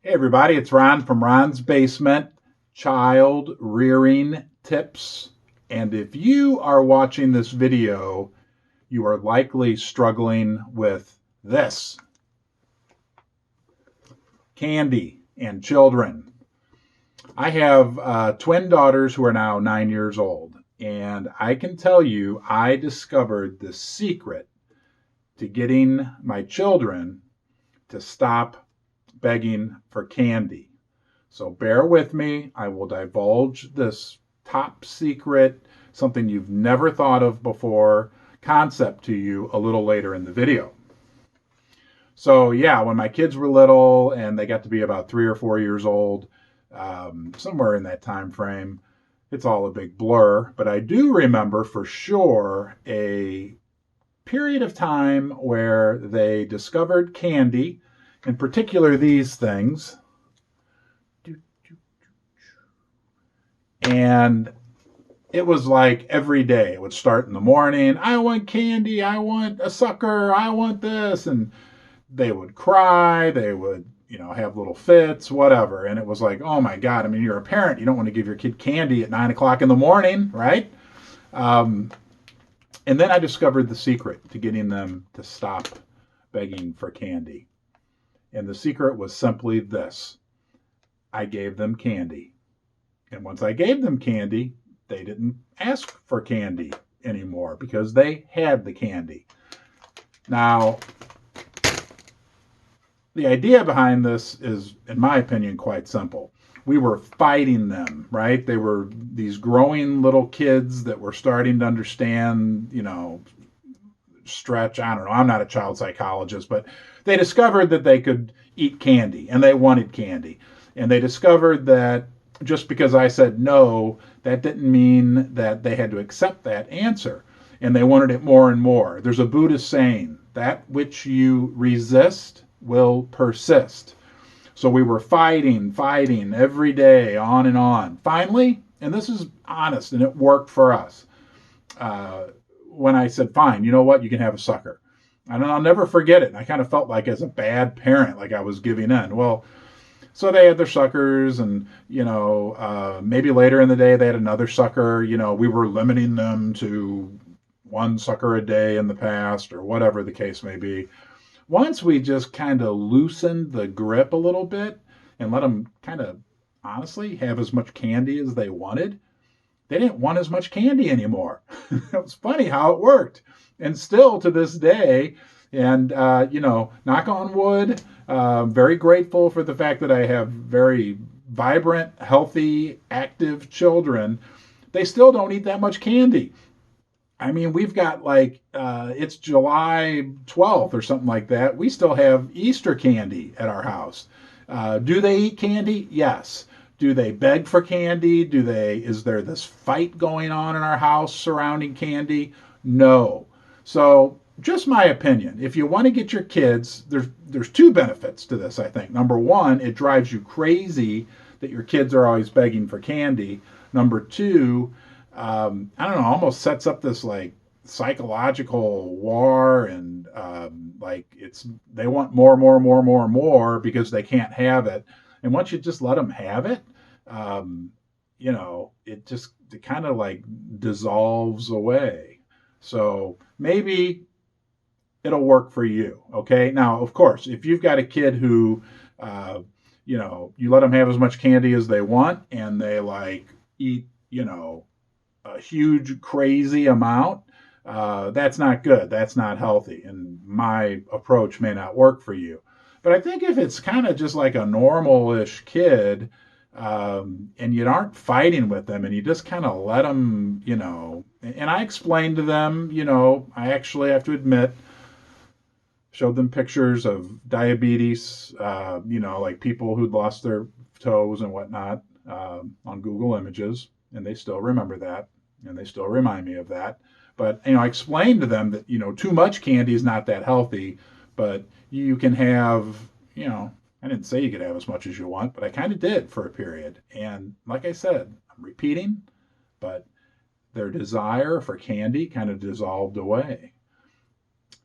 Hey everybody, it's Ron from Ron's Basement, Child Rearing Tips. And if you are watching this video, you are likely struggling with this: candy and children. I have twin daughters who are now 9 years old, and I can tell you I discovered the secret to getting my children to stop begging for candy. So bear with me. I will divulge this top secret, something you've never thought of before, concept to you a little later in the video. So yeah, when my kids were little and they got to be about 3 or 4 years old, somewhere in that time frame, it's all a big blur. But I do remember for sure a period of time where they discovered candy, in particular these things. And it was like every day. It would start in the morning. I want candy. I want a sucker. I want this. And they would cry. They would, have little fits, whatever. And it was like, oh my God. I mean, you're a parent. You don't want to give your kid candy at 9 o'clock in the morning, right? And then I discovered the secret to getting them to stop begging for candy. And the secret was simply this: I gave them candy. And once I gave them candy, they didn't ask for candy anymore because they had the candy. Now, the idea behind this is, in my opinion, quite simple. We were fighting them, right? They were these growing little kids that were starting to understand, stretch. I don't know. I'm not a child psychologist, but they discovered that they could eat candy and they wanted candy. And they discovered that just because I said no, that didn't mean that they had to accept that answer. And they wanted it more and more. There's a Buddhist saying, that which you resist will persist. So we were fighting every day, on and on. Finally, and this is honest, and it worked for us, when I said, fine, you know what, you can have a sucker. And I'll never forget it. I kind of felt like as a bad parent, like I was giving in. Well, so they had their suckers, and maybe later in the day they had another sucker. We were limiting them to one sucker a day in the past, or whatever the case may be. Once we just kind of loosened the grip a little bit and let them kind of honestly have as much candy as they wanted, they didn't want as much candy anymore. It was funny how it worked. And still to this day, and, knock on wood, very grateful for the fact that I have very vibrant, healthy, active children. They still don't eat that much candy. I mean, we've got it's July 12th or something like that. We still have Easter candy at our house. Do they eat candy? Yes. Do they beg for candy? Is there this fight going on in our house surrounding candy? No. So just my opinion. If you want to get your kids, there's two benefits to this, I think. Number one, it drives you crazy that your kids are always begging for candy. Number two, I don't know, almost sets up this psychological war, and they want more because they can't have it. And once you just let them have it, it kind of dissolves away. So maybe it'll work for you. Okay. Now, of course, if you've got a kid who, you let them have as much candy as they want, and they eat, a huge, crazy amount, that's not good. That's not healthy. And my approach may not work for you. But I think if it's kind of just like a normal-ish kid, and you aren't fighting with them, and you just kind of let them, and I explained to them, I actually have to admit, showed them pictures of diabetes, like people who'd lost their toes and whatnot, on Google Images, and they still remember that, and they still remind me of that. But, I explained to them that, too much candy is not that healthy, but you can have, I didn't say you could have as much as you want, but I kind of did for a period. And like I said, I'm repeating, but their desire for candy kind of dissolved away.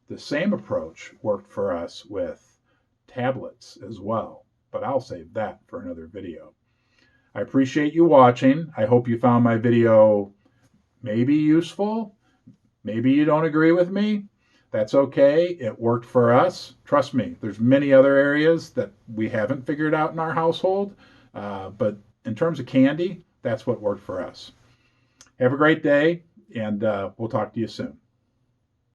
The same approach worked for us with tablets as well. but I'll save that for another video. I appreciate you watching. I hope you found my video maybe useful. Maybe you don't agree with me. That's okay. It worked for us. Trust me, there's many other areas that we haven't figured out in our household. But in terms of candy, that's what worked for us. Have a great day, and we'll talk to you soon.